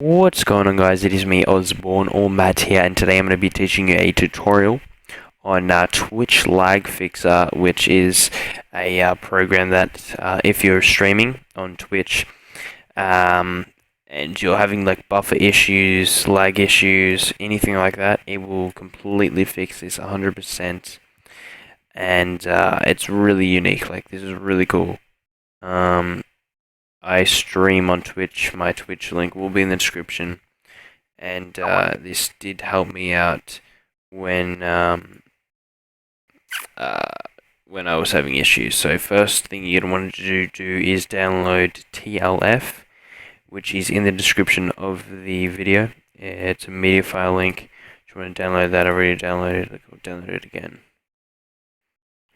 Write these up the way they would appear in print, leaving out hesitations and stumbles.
What's going on, guys? It is me, Osborne, or Matt here, and today I'm going to be teaching you a tutorial on Twitch Lag Fixer, which is a program that if you're streaming on Twitch and you're having like buffer issues, lag issues, anything like that, it will completely fix this 100%, and it's really unique. Like, this is really cool. I stream on Twitch. My Twitch link will be in the description. And this did help me out when I was having issues. So first thing you're gonna want to do is download TLF, which is in the description of the video. It's a media file link. If you want to download that, I already downloaded it. I'll download it again.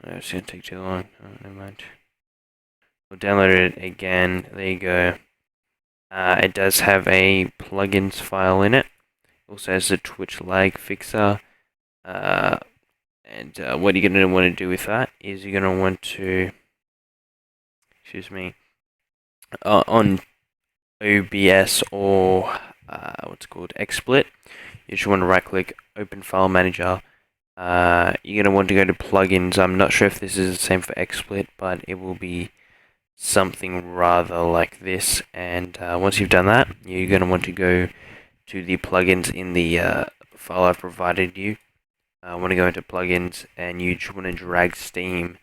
It's gonna take too long. Oh, never mind. We'll download it again. There you go. It does have a plugins file in it. Also has a Twitch lag fixer. And what you're going to want to do with that is you're going to want to, on OBS or what's called XSplit, you just want to right click, open file manager. You're going to want to go to plugins. I'm not sure if this is the same for XSplit, but it will be something rather like this. And once you've done that, you're going to want to go to the plugins in the file I've provided you. I want to go into plugins, and you just want to drag Steam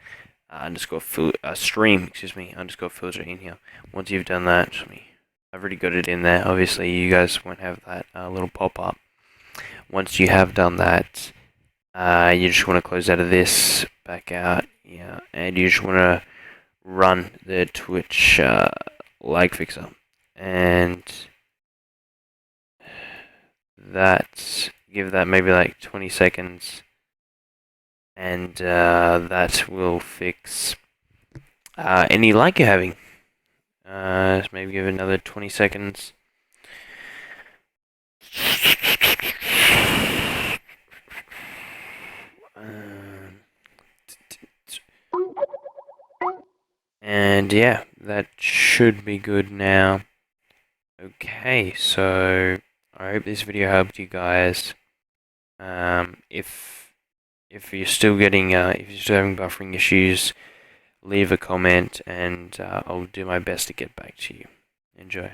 stream underscore filter in here. Once you've done that, I've already got it in there. Obviously, you guys won't have that little pop up. Once you have done that, you just want to close out of this, back out, yeah, and you just want to run the Twitch lag fixer, and give that maybe like 20 seconds, and that will fix any lag you're having. Maybe give it another 20 seconds. And yeah, that should be good now. Okay, so I hope this video helped you guys. If you're still getting if you're still having buffering issues, leave a comment, and I'll do my best to get back to you. Enjoy.